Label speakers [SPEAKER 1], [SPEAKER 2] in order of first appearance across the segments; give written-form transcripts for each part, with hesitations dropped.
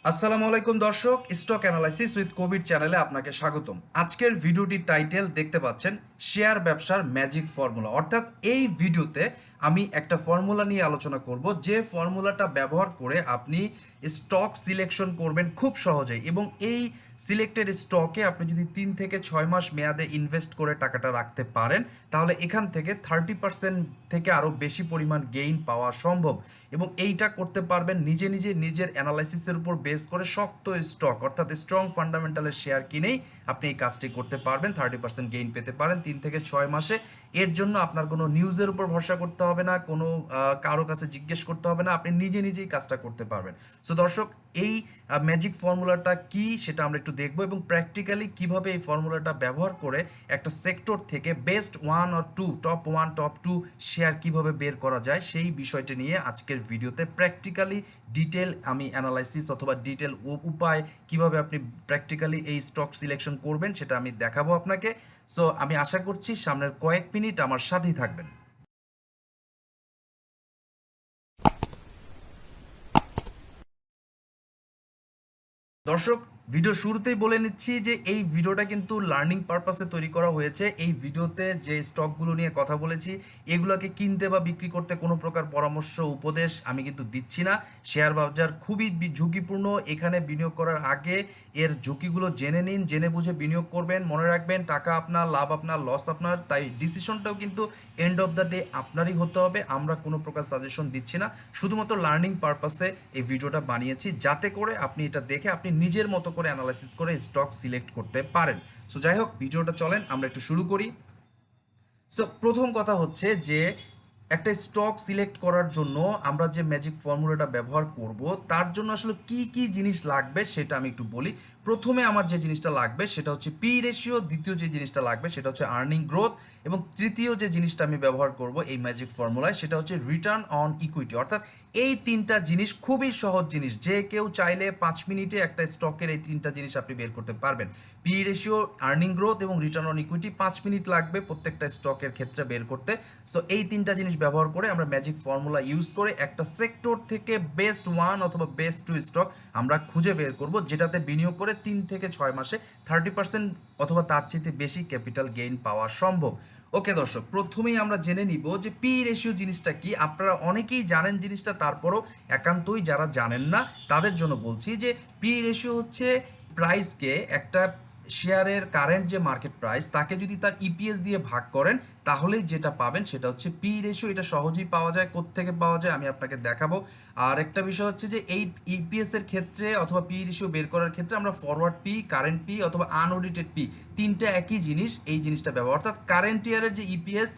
[SPEAKER 1] আসসালামু আলাইকুম দর্শক, স্টক অ্যানালাইসিস উইথ কোভিড চ্যানেলে আপনাকে স্বাগতম। আজকের ভিডিওটির টাইটেল দেখতে পাচ্ছেন, শেয়ার ব্যবসার ম্যাজিক ফর্মুলা। অর্থাৎ এই ভিডিওতে আমি একটা ফর্মুলা নিয়ে আলোচনা করব, যে ফর্মুলাটা ব্যবহার করে আপনি স্টক সিলেকশন করবেন খুব সহজেই, এবং এই সিলেক্টেড স্টকে আপনি যদি 3 থেকে 6 মাস মেয়াদে ইনভেস্ট করে টাকাটা রাখতে পারেন, তাহলে এখান থেকে 30% থেকে আরও বেশি পরিমাণ গেইন পাওয়া সম্ভব। এবং এইটা করতে পারবেন নিজে নিজে নিজের অ্যানালাইসিসের উপর বেস করে। শক্ত স্টক অর্থাৎ স্ট্রং ফান্ডামেন্টালের শেয়ার কিনেই আপনি এই কাজটি করতে পারবেন, 30% গেইন পেতে পারেন 3 থেকে 6 মাসে। এর জন্য আপনার কোনো নিউজের উপর ভরসা করতে হবে না, কোনো কারো কাছে জিজ্ঞেস করতে হবে না, আপনি নিজে নিজেই কাজটা করতে পারবেন। সো দর্শক, এই ম্যাজিক ফর্মুলাটা কি সেটা আমরা একটু দেখবো, এবং প্র্যাকটিক্যালি কিভাবে এই ফর্মুলাটা ব্যবহার করে একটা সেক্টর থেকে best 1 or 2, top 1 top 2 share কিভাবে বের করা যায়, সেই বিষয়টি নিয়ে আজকের ভিডিওতে প্র্যাকটিক্যালি ডিটেল আমি অ্যানালাইসিস অথবা ডিটেল উপায় কিভাবে আপনি প্র্যাকটিক্যালি এই স্টক সিলেকশন করবেন সেটা আমি দেখাবো আপনাকে। সো আমি আশা করছি সামনের কয়েক মিনিট আমার সাথেই থাকবেন। দর্শক, ভিডিও শুরুতেই বলে নিচ্ছি যে এই ভিডিওটা কিন্তু লার্নিং পারপাসে তৈরি করা হয়েছে। এই ভিডিওতে যে স্টকগুলো নিয়ে কথা বলেছি, এগুলোকে কিনতে বা বিক্রি করতে কোনো প্রকার পরামর্শ উপদেশ আমি কিন্তু দিচ্ছি না। শেয়ার বাজার খুবই ঝুঁকিপূর্ণ, এখানে বিনিয়োগ করার আগে এর ঝুঁকিগুলো জেনে নিন, জেনে বুঝে বিনিয়োগ করবেন। মনে রাখবেন, টাকা আপনার, লাভ আপনার, লস আপনার, তাই ডিসিশনটাও কিন্তু এন্ড অফ দ্য ডে আপনারই হতে হবে। আমরা কোনো প্রকার সাজেশন দিচ্ছি না, শুধুমাত্র লার্নিং পারপাসে এই ভিডিওটা বানিয়েছি, যাতে করে আপনি এটা দেখে আপনি নিজের মতো করে অ্যানালাইসিস করে স্টক সিলেক্ট করতে পারেন। সো যাই হোক, ভিডিওটা চলেন আমরা একটু শুরু করি। সো প্রথম কথা হচ্ছে যে একটা স্টক সিলেক্ট করার জন্য আমরা যে ম্যাজিক ফর্মুলাটা ব্যবহার করব, তার জন্য আসলে কি কি জিনিস লাগবে সেটা আমি একটু বলি। প্রথমে আমার যে জিনিসটা লাগবে সেটা হচ্ছে পি রেশিও, দ্বিতীয় যে জিনিসটা লাগবে সেটা হচ্ছে আর্নিং গ্রোথ, এবং তৃতীয় যে জিনিসটা আমি ব্যবহার করব এই ম্যাজিক ফর্মুলায় সেটা হচ্ছে রিটার্ন অন ইকুইটি। অর্থাৎ এই তিনটা জিনিস খুবই সহজ জিনিস, যে কেউ চাইলে 5 মিনিটে একটা স্টকের এই তিনটা জিনিস আপনি বের করতে পারবেন। পি রেশিও, আর্নিং গ্রোথ এবং রিটার্ন অন ইকুইটি, 5 মিনিট লাগবে প্রত্যেকটা স্টকের ক্ষেত্রে বের করতে। সো এই তিনটা জিনিস ব্যবহার করে আমরা ম্যাজিক ফর্মুলা ইউজ করে একটা সেক্টর থেকে বেস্ট 1 অথবা বেস্ট 2 স্টক আমরা খুঁজে বের করব, যেটাতে বিনিয়োগ করে 3 থেকে 6 মাসে 30% অথবা তার চেয়ে বেশি ক্যাপিটাল গেইন পাওয়া সম্ভব। ওকে দর্শক, প্রথমেই আমরা জেনে নিব যে পি রেশিও জিনিসটা কি। আপনারা অনেকেই জানেন জিনিসটা, তারপরও একান্তই যারা জানেন না তাদের জন্য বলছি যে পি রেশিও হচ্ছে প্রাইসকে, একটা শেয়ারের কারেন্ট যে মার্কেট প্রাইস তাকে যদি তার ইপিএস দিয়ে ভাগ করেন, তাহলেই যেটা পাবেন সেটা হচ্ছে পি রেশিও। এটা সহজেই পাওয়া যায়। কোত্থেকে পাওয়া যায় আমি আপনাকে দেখাবো। আর একটা বিষয় হচ্ছে যে এই ইপিএস এর ক্ষেত্রে অথবা পি রেশিও বের করার ক্ষেত্রে আমরা ফরওয়ার্ড পি, কারেন্ট পি অথবা আনঅডিটেড পি, তিনটা একই জিনিস, এই জিনিসটা ব্যবহার। অর্থাৎ কারেন্ট ইয়ারের যে ইপিএস,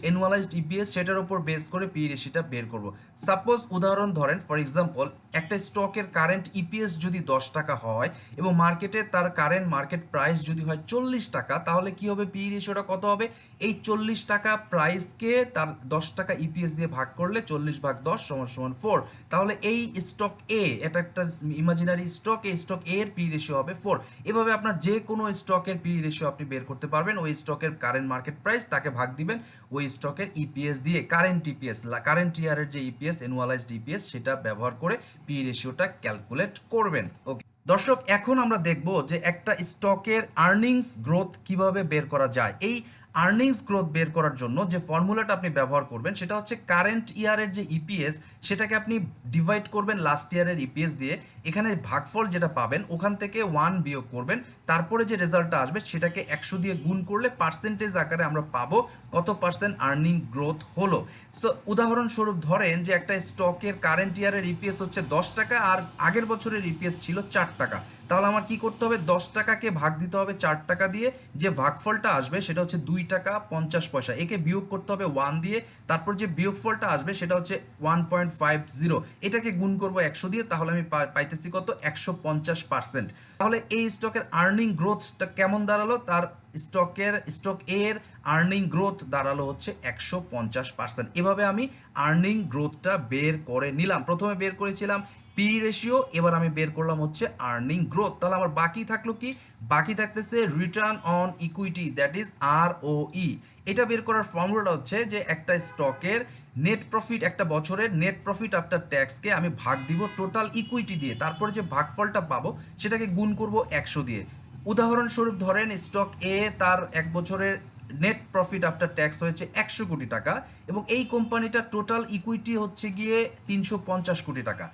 [SPEAKER 1] অ্যানুয়ালাইজড ইপিএস, সেটার উপর বেস করে পি রেশিওটা বের করব। সাপোজ উদাহরণ ধরেন, ফর এক্সাম্পল, একটা স্টকের কারেন্ট ইপিএস যদি 10 টাকা হয় এবং মার্কেটে তার কারেন্ট মার্কেট প্রাইস যদি হয় 40 টাকা, তাহলে কি হবে? পি রেশিওটা কত হবে? এই 40 টাকা প্রাইসকে তার 10 টাকা ইপিএস দিয়ে ভাগ করলে 40/10 = 4। তাহলে এই স্টক এ, এটা একটা ইমাজিনারি স্টক, এই স্টক এর পি রেশিও হবে 4। এভাবে আপনার যে কোনো স্টকের পি রেশিও আপনি বের করতে পারবেন। ওই স্টকের কারেন্ট মার্কেট প্রাইস, তাকে ভাগ দিবেন ওই স্টকের ইপিএস দিয়ে, কারেন্ট ইপিএস, কারেন্ট ইয়ারের যে ইপিএস, অ্যানুয়ালাইজড ইপিএস, সেটা ব্যবহার করে পি রেশিওটা ক্যালকুলেট করবেন। ওকে দর্শক, এখন আমরা দেখব যে একটা স্টকের আর্নিংস গ্রোথ কিভাবে বের করা যায়। এই আর্নিংস গ্রোথ বের করার জন্য যে ফর্মুলাটা আপনি ব্যবহার করবেন সেটা হচ্ছে কারেন্ট ইয়ারের যে ইপিএস, সেটাকে আপনি ডিভাইড করবেন লাস্ট ইয়ারের ইপিএস দিয়ে। এখানে ভাগফল যেটা পাবেন ওখান থেকে 1 বিয়োগ করবেন, তারপরে যে রেজাল্টটা আসবে সেটাকে 100 দিয়ে গুণ করলে পার্সেন্টেজ আকারে আমরা পাবো কত পার্সেন্ট আর্নিং গ্রোথ হলো। সো উদাহরণস্বরূপ ধরেন যে একটা স্টকের কারেন্ট ইয়ারের ইপিএস হচ্ছে 10 টাকা, আর আগের বছরের ইপিএস ছিল 4 টাকা। তাহলে আমার কি করতে হবে? 10 টাকাকে ভাগ দিতে হবে 4 টাকা দিয়ে, যে ভাগফলটা আসবে সেটা হচ্ছে 2 টাকা 50 পয়সা। একে বিয়োগ করতে হবে 1 দিয়ে, তারপর যে বিয়োগফলটা আসবে সেটা হচ্ছে 1.50। এটাকে গুণ করব 100 দিয়ে, তাহলে আমি পাইতেছি কত? 150%। তাহলে এই স্টকের আর্নিং গ্রোথটা কেমন দাঁড়ালো? তার স্টক এর আর্নিং গ্রোথ দাঁড়ালো হচ্ছে 150%। এভাবে আমি আর্নিং গ্রোথটা বের করে নিলাম। প্রথমে বের করেছিলাম পি রেশিও, এবার আমি বের করলাম হচ্ছে আর্নিং গ্রোথ। তাহলে আমার বাকি থাকলো কি? বাকি থাকতেছে return on equity, that is ROE। এটা বের করার ফর্মুলাটা হচ্ছে যে একটা স্টকের নেট প্রফিট, একটা বছরের নেট প্রফিট আফটার ট্যাক্সকে আমি ভাগ দিব টোটাল ইকুইটি দিয়ে, তারপরে যে ভাগফলটা পাবো সেটাকে গুণ করব 100 দিয়ে। উদাহরণস্বরূপ ধরেন স্টক এ তার এক বছরের নেট প্রফিট আফটার ট্যাক্স হয়েছে 100 কোটি টাকা এবং এই কোম্পানিটার টোটাল ইকুইটি হচ্ছে গিয়ে 350 কোটি টাকা।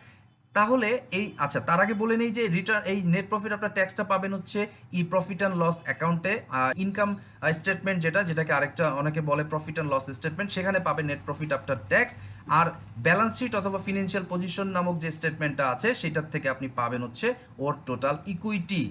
[SPEAKER 1] তাহলে এই আচ্ছা, তার আগে বলে নেই যে রিটার্ন, এই নেট প্রফিট আপনার ট্যাক্সটা পাবেন হচ্ছে ই প্রফিট অ্যান্ড লস অ্যাকাউন্টে, ইনকাম স্টেটমেন্ট যেটাকে আরেকটা অনেকে বলে প্রফিট অ্যান্ড লস স্টেটমেন্ট, সেখানে পাবেন নেট প্রফিট আফটার ট্যাক্স। আর ব্যালেন্স শিট অথবা ফিনান্সিয়াল পজিশন নামক যে স্টেটমেন্টটা আছে সেটার থেকে আপনি পাবেন হচ্ছে ওর টোটাল ইকুইটি।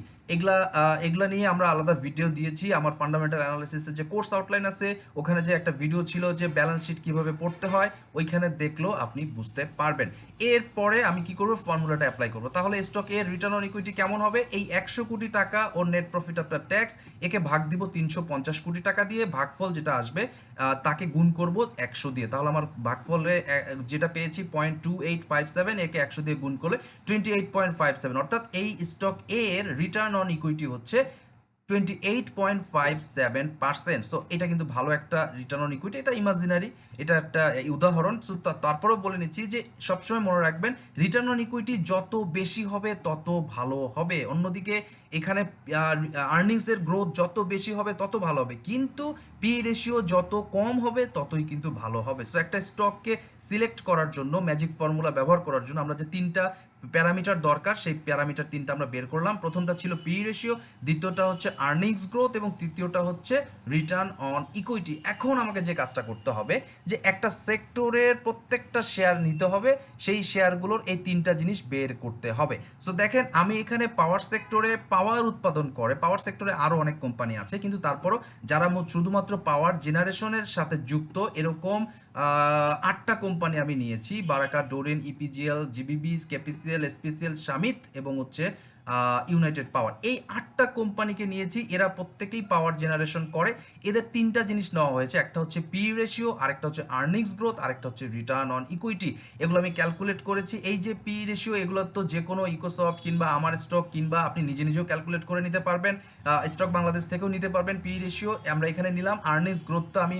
[SPEAKER 1] এগুলা নিয়ে আমরা আলাদা ভিডিও দিয়েছি। আমার ফান্ডামেন্টাল অ্যানালিসিসের যে কোর্স আউটলাইন আছে ওখানে যে একটা ভিডিও ছিল যে ব্যালেন্স শিট কিভাবে পড়তে হয়, ওইখানে দেখলেও আপনি বুঝতে পারবেন। এরপরে আমি কি করব, ফর্মুলাটা অ্যাপ্লাই করব। তাহলে স্টক এর রিটার্ন অন ইকুইটি কেমন হবে? এই 100 কোটি টাকা ওর নেট প্রফিট আফটার ট্যাক্স, একে ভাগ দিব 350 কোটি টাকা দিয়ে, ভাগফল যেটা আসবে তাকে গুণ করব 100 দিয়ে। তাহলে আমার ভাগফলে যেটা পেয়েছি 0.2857, একে 100 দিয়ে গুণ করলে 28.57, অর্থাৎ এই স্টক এর রিটার্ন অন ইকুইটি হচ্ছে 28.57%। সো এটা কিন্তু ভালো একটা রিটার্ন অন ইকুইটি, এটা ইমাজিনারি, এটা একটা উদাহরণ। সো তারপরেও বলে নিচ্ছি যে সবসময় মনে রাখবেন রিটার্ন অন ইকুইটি যত বেশি হবে তত ভালো হবে। অন্যদিকে এখানে আর্নিংসের গ্রোথ যত বেশি হবে তত ভালো হবে, কিন্তু পি রেশিও যত কম হবে ততই কিন্তু ভালো হবে। সো একটা স্টককে সিলেক্ট করার জন্য ম্যাজিক ফর্মুলা ব্যবহার করার জন্য আমরা যে তিনটা প্যারামিটার দরকার, সেই প্যারামিটার তিনটা আমরা বের করলাম। প্রথমটা ছিল পি রেশিও, দ্বিতীয়টা হচ্ছে আর্নিংস গ্রোথ এবং তৃতীয়টা হচ্ছে রিটার্ন অন ইকুইটি। এখন আমাকে যে কাজটা করতে হবে যে একটা সেক্টরের প্রত্যেকটা শেয়ার নিতে হবে, সেই শেয়ারগুলোর এই তিনটা জিনিস বের করতে হবে। সো দেখেন আমি এখানে পাওয়ার সেক্টরে, পাওয়ার উৎপাদন করে পাওয়ার সেক্টরে আরও অনেক কোম্পানি আছে, কিন্তু তারপরও যারা শুধুমাত্র পাওয়ার জেনারেশনের সাথে যুক্ত এরকম 8টা কোম্পানি আমি নিয়েছি: Baraka, Doreen, EPGL, GBB, KPCL, SPCL, Shamit এবং হচ্ছে ইউনাইটেড পাওয়ার। এই 8টা কোম্পানিকে নিয়েছি, এরা প্রত্যেকেই পাওয়ার জেনারেশন করে। এদের তিনটা জিনিস নেওয়া হয়েছে, একটা হচ্ছে পি রেশিও, আরেকটা হচ্ছে আর্নিংস গ্রোথ, আরেকটা হচ্ছে রিটার্ন অন ইকুইটি। এগুলো আমি ক্যালকুলেট করেছি। এই যে পি রেশিও, এগুলো তো যে কোনো ইকোসফট কিংবা আমার স্টক কিংবা আপনি নিজে নিজেও ক্যালকুলেট করে নিতে পারবেন, স্টক বাংলাদেশ থেকেও নিতে পারবেন পি রেশিও। আমরা এখানে নিলাম আর্নিংস গ্রোথটা আমি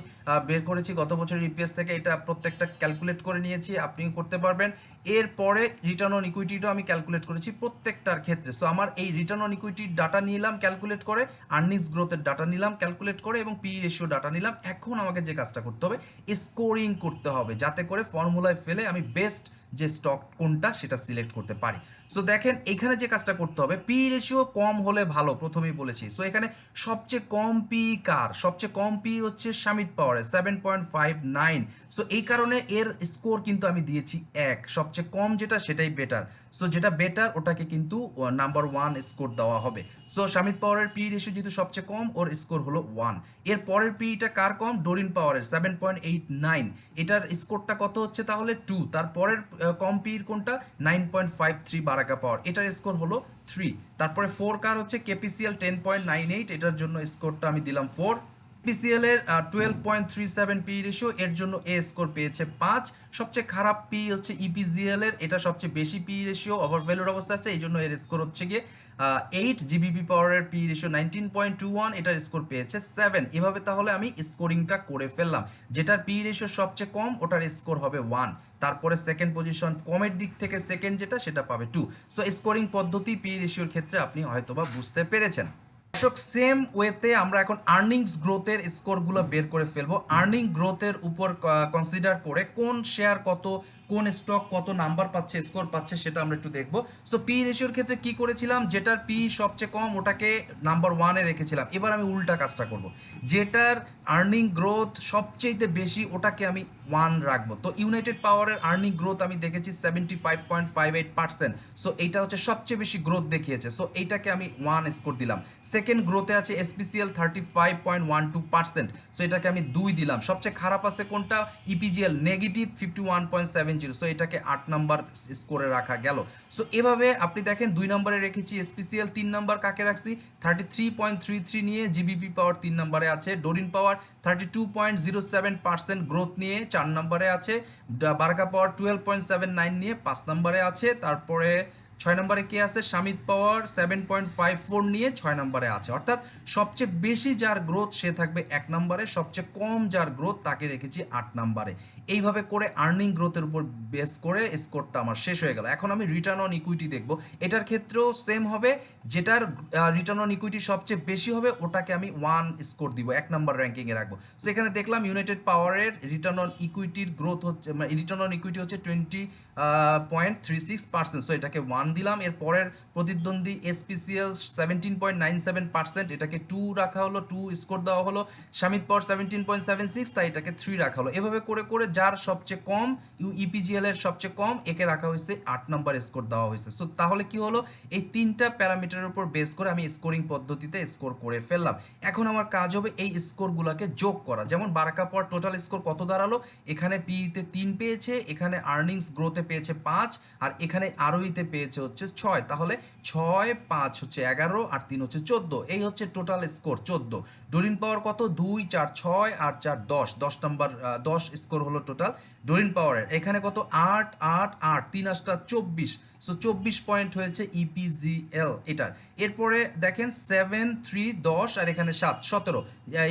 [SPEAKER 1] বের করেছি গত বছরের ইপিএস থেকে, এটা প্রত্যেকটা ক্যালকুলেট করে নিয়েছি, আপনিও করতে পারবেন। এরপরে রিটার্ন অন ইকুইটিটাও আমি ক্যালকুলেট করেছি প্রত্যেকটার ক্ষেত্রে। সো আমার এই রিটার্ন অন ইকুইটির ডাটা নিলাম ক্যালকুলেট করে, আর্নিংস গ্রোথের ডাটা নিলাম ক্যালকুলেট করে এবং পি রেশিও ডাটা নিলাম। এখন আমাকে যে কাজটা করতে হবে, স্কোরিং করতে হবে, যাতে করে ফর্মুলায় ফেলে আমি বেস্ট যে স্টক কোনটা সেটা সিলেক্ট করতে পারি। সো দেখেন এখানে যে কাজটা করতে হবে, পি রেশিও কম হলে ভালো, প্রথমেই বলেছি। সো এখানে সবচেয়ে কম পি কার? সবচেয়ে কম পি হচ্ছে শামিত পাওয়ারের 7.59। সো এই কারণে এর স্কোর কিন্তু আমি দিয়েছি 1। সবচেয়ে কম যেটা সেটাই বেটার। সো যেটা বেটার ওটাকে কিন্তু নাম্বার 1 স্কোর দেওয়া হবে। সো শামিত পাওয়ারের পি রেশিও যেহেতু সবচেয়ে কম, ওর স্কোর হলো 1। এর পরের পিটা কার কম? ডোরিন পাওয়ারের 7.89, এটার স্কোরটা কত হচ্ছে তাহলে 2। তারপরের কম পির কোনটা? 9.53 বারাকা পাওয়ার, এটার স্কোর হলো 3। তারপরে 4 কার হচ্ছে? কেপিসিএল 10.98, এটার জন্য স্কোরটা আমি দিলাম 4। পিসিএল এর 12.37 পি রেশিও, এর জন্য এ স্কোর পেয়েছে 5। সবচেয়ে খারাপ পি হচ্ছে ইপিজিএল এর, এটা সবচেয়ে বেশি পি রেশিও, ওভারভ্যালুর অবস্থা আছে, এই জন্য এর স্কোর হচ্ছে গিয়ে 8। জিবিপি পাওয়ারের পি রেশিও 19.21, এটার স্কোর পেয়েছে 7। এভাবে তাহলে আমি স্কোরিংটা করে ফেললাম। যেটার পি রেশিও সবচেয়ে কম ওটার স্কোর হবে 1। তারপরে সেকেন্ড পজিশন, কমের দিক থেকে সেকেন্ড যেটা সেটা পাবে 2। সো স্কোরিং পদ্ধতি পি রেশিওর ক্ষেত্রে আপনি হয়তোবা বুঝতে পেরেছেন। দর্শক সেম ওয়েতে আমরা এখন আর্নিংস গ্রোথের স্কোরগুলো বের করে ফেলবো। আর্নিং গ্রোথের উপর কনসিডার করে কোন শেয়ার কত, কোন স্টক কত নাম্বার পাচ্ছে, স্কোর পাচ্ছে, সেটা আমরা একটু দেখবো। সো পি রেশিওর ক্ষেত্রে কি করেছিলাম, যেটার পি সবচেয়ে কম ওটাকে নাম্বার 1-এ রেখেছিলাম। এবার আমি উল্টা কাজটা করব, যেটার আর্নিং গ্রোথ সবচেয়ে বেশি ওটাকে আমি 1 রাখবো। তো ইউনাইটেড পাওয়ারের আর্নিং গ্রোথ আমি দেখেছি 75.58%। সো এইটা হচ্ছে সবচেয়ে বেশি গ্রোথ দেখিয়েছে, সো এইটাকে আমি 1 স্কোর দিলাম। সেকেন্ড গ্রোথে আছে এসপিসিএল 35.12%, সো এটাকে আমি 2 দিলাম। সবচেয়ে খারাপ আছে কোনটা? ইপিজিএল নেগেটিভ 51.70, সো এটাকে 8 নাম্বার স্কোরে রাখা গেল। সো এভাবে আপনি দেখেন 2 নম্বরে রেখেছি এসপিসিএল, 3 নাম্বার কাকে রাখছি? 33.33 নিয়ে জিবিপি পাওয়ার 3 নম্বরে আছে। ডোরিন পাওয়ার 32.07% গ্রোথ নিয়ে 4 নম্বরে আছে। বারাকা পাওয়ার 12.79 নিয়ে 5 নম্বরে আছে। তারপরে 6 নম্বরে কে আছে? শামিদ পাওয়ার 7.54 নিয়ে 6 নম্বরে আছে। অর্থাৎ সবচেয়ে বেশি যার গ্রোথ সে থাকবে 1 নম্বরে, সবচেয়ে কম যার গ্রোথ তাকে রেখেছি 8 নম্বরে। এইভাবে করে আর্নিং গ্রোথের উপর বেস করে স্কোরটা আমার শেষ হয়ে গেল। এখন আমি রিটার্ন অন ইকুইটি দেখব। এটার ক্ষেত্রেও সেম হবে, যেটার রিটার্ন অন ইকুইটি সবচেয়ে বেশি হবে ওটাকে আমি 1 স্কোর দিব, 1 নম্বর র্যাঙ্কিংয়ে রাখবো। সো এখানে দেখলাম ইউনাইটেড পাওয়ারের রিটার্ন অন ইকুইটির গ্রোথ হচ্ছে, রিটার্ন অন ইকুইটি হচ্ছে 20.36%। সো এটাকে 1 দিলাম। এর পরের প্রতিদ্বন্দ্বী এসপিসিএল 17.97%, এটাকে 2 রাখা হলো, 2 স্কোর দেওয়া হলো। শামিদ পাওয়ার 17.76, তাই এটাকে 3 রাখা হলো। এভাবে করে করে যার সবচেয়ে কম, ইপিজিএল এর সবচেয়ে কম, একে রাখা হয়েছে 8 নম্বর স্কোর দেওয়া হয়েছে। সো তাহলে কি হলো, এই 3টা প্যারামিটারের উপর বেস করে আমি স্কোরিং পদ্ধতিতে স্কোর করে ফেললাম। এখন আমার কাজ হবে এই স্কোরগুলোকে যোগ করা। যেমন বারাকা পাওয়ার টোটাল স্কোর কত দাঁড়ালো, এখানে পিইতে 3 পেয়েছে, এখানে আর্নিংস গ্রোথে পেয়েছে 5, আর এখানে আরওইতে পেয়েছে হচ্ছে 6। তাহলে 6, 5 হচ্ছে 11, আর 3 হচ্ছে 14। এই হচ্ছে টোটাল স্কোর 14। ডোরিন পাওয়ার কত? 2, 4, 6, আর 4, 10। 10 নাম্বার 10 স্কোর হলো টোটাল ডোরিন পাওয়ারের। এখানে কত? 8, 8, 8, 3 8টা 24। সো 24 পয়েন্ট হয়েছে ইপিজিএল এটার। এরপরে দেখেন 7, 3, 10, আর এখানে 7, 17।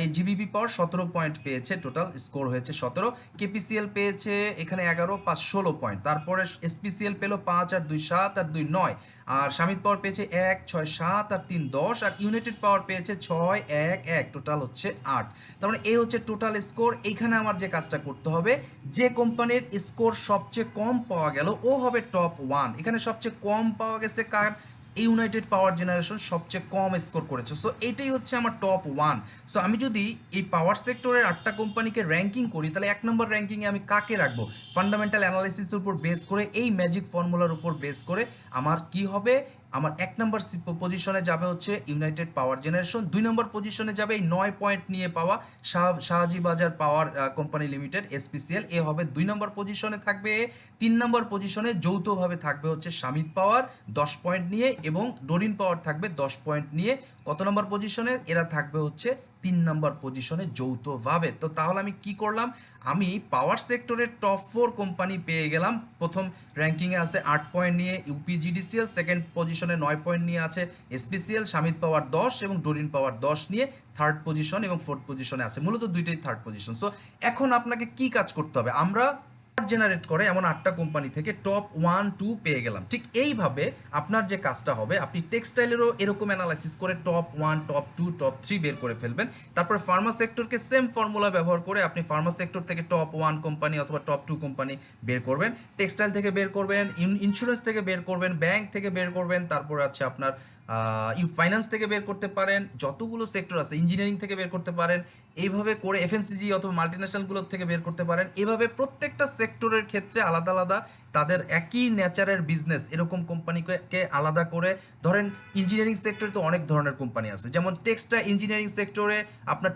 [SPEAKER 1] এই জিবিপি পাওয়ার 17 পয়েন্ট পেয়েছে, টোটাল স্কোর হয়েছে 17। কেপিসিএল পেয়েছে এখানে 11, 5, 16 পয়েন্ট। তারপরে এসপিসিএল পেলো 5 আর 2 7 আর 2 9। আর শামিদ পাওয়ার পেয়েছে 1, 6, 7, আর 3 10। আর ইউনাইটেড পাওয়ার পেয়েছে 6, 1, 1, টোটাল হচ্ছে 8। তার মানে এই হচ্ছে টোটাল স্কোর। এইখানে আমার যে কাজটা করতে হবে, যে কোম্পানির স্কোর সবচেয়ে কম পাওয়া গেল ও হবে টপ 1। এখানে সবচেয়ে কম পাওয়া গেছে কার? ইউনাইটেড পাওয়ার জেনারেশন সবচেয়ে কম স্কোর করেছে। সো এটাই হচ্ছে আমার টপ 1। সো আমি যদি এই পাওয়ার সেক্টরের 8টা কোম্পানিকে র্যাঙ্কিং করি, তাহলে 1 নম্বর র্যাঙ্কিংয়ে আমি কাকে রাখবো? ফান্ডামেন্টাল অ্যানালাইসিসের উপর বেস করে, এই ম্যাজিক ফর্মুলার উপর বেস করে আমার কি হবে, আমার 1 নম্বর পজিশনে যাবে হচ্ছে ইউনাইটেড পাওয়ার জেনারেশন, 2 নম্বর পজিশনে যাবে এই 9 পয়েন্ট নিয়ে পাওয়া শাহজি বাজার পাওয়ার কোম্পানি লিমিটেড এসপিসিএল, এ হবে 2 নম্বর পজিশনে থাকবে। 3 নম্বর পজিশনে যৌথভাবে থাকবে হচ্ছে শামিদ পাওয়ার 10 পয়েন্ট নিয়ে, এবং ডোরিন পাওয়ার থাকবে 10 পয়েন্ট নিয়ে। কত নম্বর পজিশনে? এরা থাকবে হচ্ছে 3 নম্বর পজিশনে যৌথভাবে। তো তাহলে আমি কি করলাম, আমি পাওয়ার সেক্টরের টপ 4 কোম্পানি পেয়ে গেলাম। প্রথম র্যাঙ্কিংয়ে আছে 8 পয়েন্ট নিয়ে ইউপিজিডিসিএল, সেকেন্ড পজিশনে 9 পয়েন্ট নিয়ে আছে এসপিসিএল, শামিদ পাওয়ার 10 এবং ডোরিন পাওয়ার 10 নিয়ে থার্ড পজিশন এবং ফোর্থ পজিশনে আছে। মূলত দুইটাই থার্ড পজিশন। সো এখন আপনাকে কি কাজ করতে হবে, আমরা জেনারেট করে এমন 8টা কোম্পানি থেকে টপ 1, 2 পেয়ে গেলাম। ঠিক এইভাবে আপনার যে কাজটা হবে, আপনি টেক্সটাইলেরও এরকম অ্যানালাইসিস করে টপ 1, টপ 2, টপ 3 বের করে ফেলবেন। তারপরে ফার্মা সেক্টরকে সেম ফর্মুলা ব্যবহার করে আপনি ফার্মা সেক্টর থেকে টপ 1 কোম্পানি অথবা টপ 2 কোম্পানি বের করবেন, টেক্সটাইল থেকে বের করবেন, ইন্স্যুরেন্স থেকে বের করবেন, ব্যাংক থেকে বের করবেন, তারপরে আছে আপনার ফাইন্যান্স থেকে বের করতে পারেন, যতগুলো সেক্টর আছে ইঞ্জিনিয়ারিং থেকে বের করতে পারেন। এইভাবে করে এফএমসিজি অথবা মাল্টিন্যাশনালগুলোর থেকে বের করতে পারেন। এভাবে প্রত্যেকটা সেক্টরের ক্ষেত্রে আলাদা আলাদা তাদের একই নেচারের বিজনেস এরকম কোম্পানিকে আলাদা করে, ধরেন ইঞ্জিনিয়ারিং সেক্টরে তো অনেক ধরনের কোম্পানি আছে, যেমন টেক্সটাইল ইঞ্জিনিয়ারিং সেক্টরে আপনার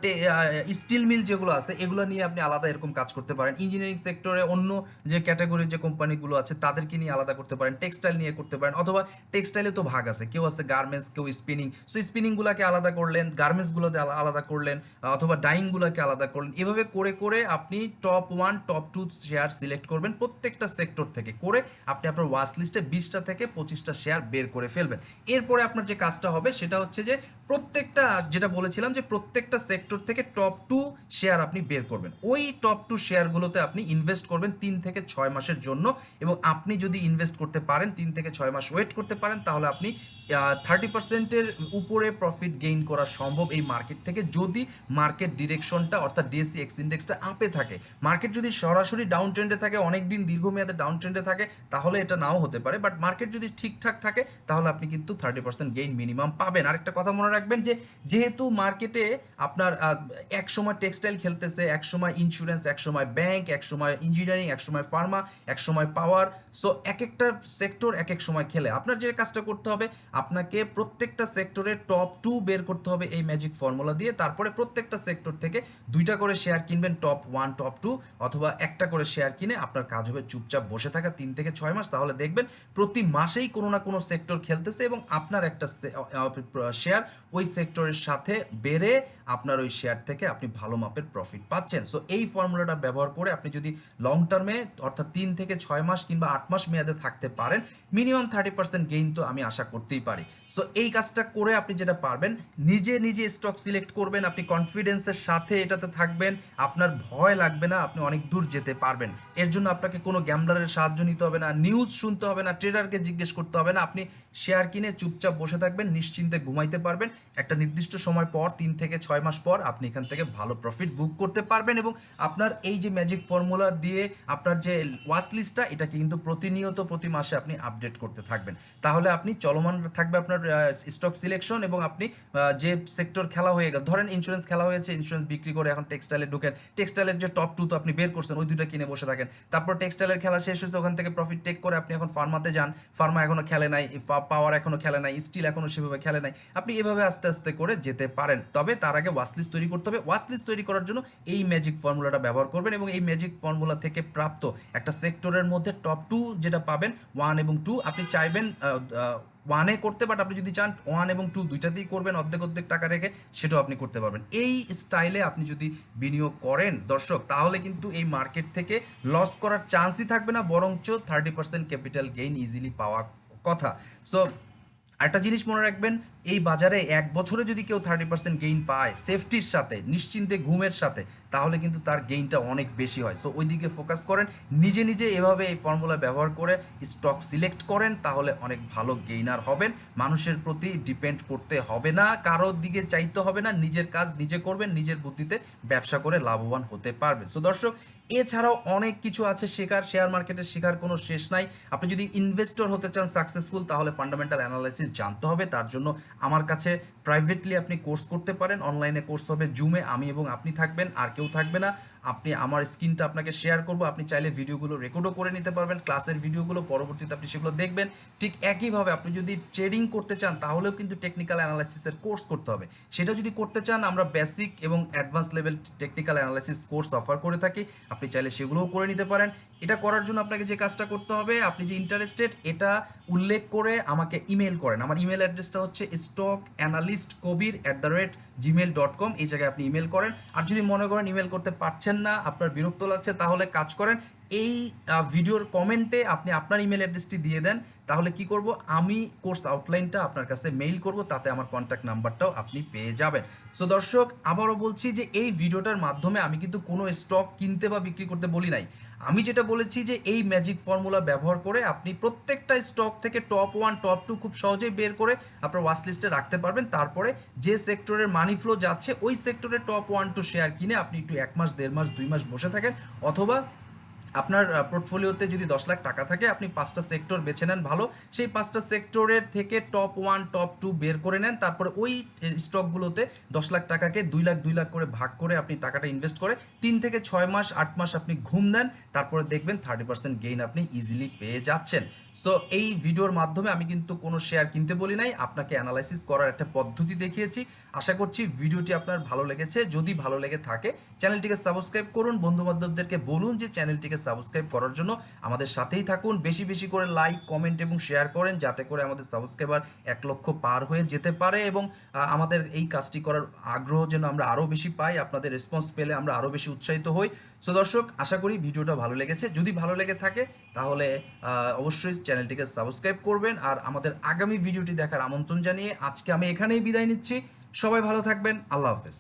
[SPEAKER 1] স্টিল মিল যেগুলো আছে এগুলো নিয়ে আপনি আলাদা এরকম কাজ করতে পারেন। ইঞ্জিনিয়ারিং সেক্টরে অন্য যে ক্যাটাগরির যে কোম্পানিগুলো আছে তাদেরকে নিয়ে আলাদা করতে পারেন, টেক্সটাইল নিয়ে করতে পারেন। অথবা টেক্সটাইলে তো ভাগ আছে, কেউ আছে গার্মেন্টস, কেউ স্পিনিং। সো স্পিনিংগুলোকে আলাদা করলেন, গার্মেন্টসগুলোতে আলাদা করলেন, অথবা ডাইংগুলোকে আলাদা করলেন। এভাবে করে করে আপনি টপ 1, টপ 2 শেয়ার সিলেক্ট করবেন প্রত্যেকটা সেক্টর থেকে, করে আপনি আপনার ওয়াচ লিস্টে 20টা থেকে 25টা শেয়ার বের করে ফেলবেন। এরপরে আপনার যে কাজটা হবে সেটা হচ্ছে যে প্রত্যেকটা, যেটা বলেছিলাম যে প্রত্যেকটা সেক্টর থেকে টপ 2 শেয়ার আপনি বের করবেন। ওই টপ 2 শেয়ারগুলোতে আপনি ইনভেস্ট করবেন 3 থেকে 6 মাসের জন্য। এবং আপনি যদি ইনভেস্ট করতে পারেন, 3 থেকে 6 মাস ওয়েট করতে পারেন, তাহলে আপনি 30%-এর উপরে প্রফিট গেইন করা সম্ভব এই মার্কেট থেকে, যদি মার্কেট ডিরেকশনটা অর্থাৎ ডিএসসি এক্স ইন্ডেক্সটা আপে থাকে। মার্কেট যদি সরাসরি ডাউন ট্রেন্ডে থাকে, অনেক দিন দীর্ঘমেয়াদে ডাউন ট্রেন্ডে থাকে, তাহলে এটা নাও হতে পারে। বাট মার্কেট যদি ঠিকঠাক থাকে তাহলে আপনি কিন্তু 30% গেইন মিনিমাম পাবেন। আরেকটা কথা মনে রাখবেন যে যেহেতু মার্কেটে আপনার এক সময় টেক্সটাইল খেলতেছে, এক সময় ইন্স্যুরেন্স, এক সময় ব্যাংক, এক সময় ইঞ্জিনিয়ারিং, এক সময় ফার্মা, এক সময় পাওয়ার। সো এক একটা সেক্টর এক এক সময় খেলে। আপনার যে কাজটা করতে হবে, আপনাকে প্রত্যেকটা সেক্টরের টপ 2 বের করতে হবে এই ম্যাজিক ফর্মুলা দিয়ে। তারপরে প্রত্যেকটা সেক্টর থেকে 2টা করে শেয়ার কিনবেন, টপ 1 টপ 2, অথবা একটা করে শেয়ার কিনে আপনার কাজ হবে চুপচাপ বসে থাকা 3 থেকে 6 মাস। তাহলে দেখবেন প্রতি মাসেই কোনো না কোনো সেক্টর খেলতেছে এবং আপনার একটা শেয়ার ওই সেক্টরের সাথে বেড়ে আপনার ওই শেয়ার থেকে আপনি ভালো মাপের প্রফিট পাচ্ছেন। সো এই ফর্মুলাটা ব্যবহার করে আপনি যদি লং টার্মে অর্থাৎ 3 থেকে 6 মাস কিংবা 8 মাস মেয়াদে থাকতে পারেন, মিনিমাম 30% গেইন তো আমি আশা করতেই পারি। সো এই কাজটা করে আপনি যেটা পারবেন, নিজে নিজে স্টক সিলেক্ট করবেন, আপনি কনফিডেন্সের সাথে এটাতে থাকবেন, আপনার ভয় লাগবে না, আপনি অনেক দূর যেতে পারবেন। এর জন্য আপনাকে কোনো গ্যাম্বলারের সাহায্য নিতে হবে না, নিউজ শুনতে হবে না, ট্রেডারকে জিজ্ঞেস করতে হবে না। আপনি শেয়ার কিনে চুপচাপ বসে থাকবেন, নিশ্চিন্তে ঘুমাইতে পারবেন। একটা নির্দিষ্ট সময় পর 3 থেকে 6 মাস পর আপনি এখান থেকে ভালো প্রফিট বুক করতে পারবেন এবং আপনার এই যে ম্যাজিক ফর্মুলা দিয়ে আপনার যে ওয়াচ লিস্টটা, এটাকে কিন্তু প্রতিনিয়ত প্রতি মাসে আপনি আপডেট করতে থাকবেন। তাহলে আপনি চলমান থাকবে আপনার স্টক সিলেকশন এবং আপনি যে সেক্টর খেলা হয়ে গেল, ধরেন ইন্স্যুরেন্স খেলা হয়েছে, ইন্স্যুরেন্স বিক্রি করে এখন টেক্সটাইলে ঢুকেন, টেক্সটাইলের যে টপ 2 তো আপনি বের করছেন, ওই দুইটা কিনে বসে থাকেন। তারপর টেক্সটাইলের খেলা শেষ হয়েছে, ওখান থেকে প্রফিট টেক করে আপনি এখন ফার্মাতে যান, ফার্মা এখনো খেলে নাই, পাওয়ার এখনো খেলে নাই, স্টিল এখনো সেভাবে খেলে নাই। আপনি এভাবে আস্তে আস্তে করে যেতে পারেন। তবে তার আগে ওয়াচ লিস্ট তৈরি করতে হবে। ওয়াচ লিস্ট তৈরি করার জন্য এই ম্যাজিক ফর্মুলাটা ব্যবহার করবেন এবং এই ম্যাজিক ফর্মুলা থেকে প্রাপ্ত একটা সেক্টরের মধ্যে টপ 2 যেটা পাবেন, 1 এবং 2, আপনি চাইবেন 1-এ করতে, বাট আপনি যদি চান 1 এবং 2 দুইটাতেই করবেন অর্ধেক অর্ধেক টাকা রেখে, সেটাও আপনি করতে পারবেন। এই স্টাইলে আপনি যদি বিনিয়োগ করেন দর্শক, তাহলে কিন্তু এই মার্কেট থেকে লস করার চান্সই থাকবে না, বরঞ্চ 30% ক্যাপিটাল গেইন ইজিলি পাওয়া কথা। সো একটা জিনিস মনে রাখবেন, এই বাজারে 1 বছরে যদি কেউ 30% গেইন পায় সেফটির সাথে, নিশ্চিন্তে ঘুমের সাথে, তাহলে কিন্তু তার গেইনটা অনেক বেশি হয়। সো ওই দিকে ফোকাস করেন, নিজে নিজে এভাবে এই ফর্মুলা ব্যবহার করে স্টক সিলেক্ট করেন, তাহলে অনেক ভালো গেইনার হবেন। মানুষের প্রতি ডিপেন্ড করতে হবে না, কারোর দিকে চাইতে হবে না, নিজের কাজ নিজে করবেন, নিজের বুদ্ধিতে ব্যবসা করে লাভবান হতে পারবেন। সো দর্শক, এছাড়াও অনেক কিছু আছে শেখার, শেয়ার মার্কেটের শেখার কোনো শেষ নাই। আপনি যদি ইনভেস্টর হতে চান সাকসেসফুল, তাহলে ফান্ডামেন্টাল অ্যানালাইসিস জানতে হবে। তার জন্য আমার কাছে প্রাইভেটলি আপনি কোর্স করতে পারেন। অনলাইনে কোর্স হবে জুমে, আমি এবং আপনি থাকবেন, আর কেউ থাকবে না। আপনি আমার স্ক্রিনটা আপনাকে শেয়ার করব, আপনি চাইলে ভিডিওগুলো রেকর্ডও করে নিতে পারবেন, ক্লাসের ভিডিওগুলো, পরবর্তীতে আপনি সেগুলো দেখবেন। ঠিক একইভাবে আপনি যদি ট্রেডিং করতে চান, তাহলেও কিন্তু টেকনিক্যাল অ্যানালাইসিসের কোর্স করতে হবে। সেটা যদি করতে চান, আমরা বেসিক এবং advance level technical analysis course offer করে থাকি, আপনি চাইলে সেগুলোও করে নিতে পারেন। এটা করার জন্য আপনাকে যে কাজটা করতে হবে, আপনি যে ইন্টারেস্টেড এটা উল্লেখ করে আমাকে ইমেল করেন। আমার ইমেল অ্যাড্রেসটা হচ্ছে stockanalyst@gmail.com। এই জায়গায় আপনি ইমেল করেন। আর যদি মনে করেন ইমেল করতে পারছেন না, আপনার বিরক্ত লাগছে, তাহলে কাজ করেন, এই ভিডিওর কমেন্টে আপনি আপনার ইমেল অ্যাড্রেসটি দিয়ে দেন। তাহলে কি করব, আমি কোর্স আউটলাইনটা আপনার কাছে মেইল করব, তাতে আমার কন্ট্যাক্ট নাম্বারটাও আপনি পেয়ে যাবেন। সো দর্শক, আবারও বলছি যে এই ভিডিওটার মাধ্যমে আমি কিন্তু কোনো স্টক কিনতে বা বিক্রি করতে বলি নাই। আমি যেটা বলেছি যে এই ম্যাজিক ফর্মুলা ব্যবহার করে আপনি প্রত্যেকটা স্টক থেকে টপ 1 টপ 2 খুব সহজেই বের করে আপনার ওয়াচ লিস্টে রাখতে পারবেন। তারপরে যে সেক্টরের মানি ফ্লো যাচ্ছে, ওই সেক্টরের টপ 1-2 শেয়ার কিনে আপনি একটু 1 মাস, 1.5 মাস, 2 মাস বসে থাকেন, অথবা আপনার পোর্টফোলিওতে যদি 10 লাখ টাকা থাকে, আপনি 5টা সেক্টর বেছে নেন ভালো, সেই 5টা সেক্টরের থেকে টপ 1 টপ 2 বের করে নেন। তারপরে ওই স্টকগুলোতে 10 লাখ টাকাকে 2 লাখ 2 লাখ করে ভাগ করে আপনি টাকাটা ইনভেস্ট করে 3 থেকে 6 মাস 8 মাস আপনি ঘুম দেন, তারপরে দেখবেন 30% গেইন আপনি ইজিলি পেয়ে যাচ্ছেন। সো এই ভিডিওর মাধ্যমে আমি কিন্তু কোনো শেয়ার কিনতে বলি নাই, আপনাকে অ্যানালাইসিস করার একটা পদ্ধতি দেখিয়েছি। আশা করছি ভিডিওটি আপনার ভালো লেগেছে। যদি ভালো লেগে থাকে, চ্যানেলটিকে সাবস্ক্রাইব করুন, বন্ধুবান্ধবদেরকে বলুন যে চ্যানেলটিকে সাবস্ক্রাইব করার জন্য, আমাদের সাথেই থাকুন। বেশি বেশি করে লাইক, কমেন্ট এবং শেয়ার করেন, যাতে করে আমাদের সাবস্ক্রাইবার 1 লক্ষ পার হয়ে যেতে পারে এবং আমাদের এই কাজটি করার আগ্রহ যেন আমরা আরও বেশি পাই। আপনাদের রেসপন্স পেলে আমরা আরও বেশি উৎসাহিত হই। সো দর্শক, আশা করি ভিডিওটা ভালো লেগেছে। যদি ভালো লেগে থাকে, তাহলে অবশ্যই চ্যানেলটিকে সাবস্ক্রাইব করবেন। আর আমাদের আগামী ভিডিওটি দেখার আমন্ত্রণ জানিয়ে আজকে আমি এখানেই বিদায় নিচ্ছি। সবাই ভালো থাকবেন। আল্লাহ হাফেজ।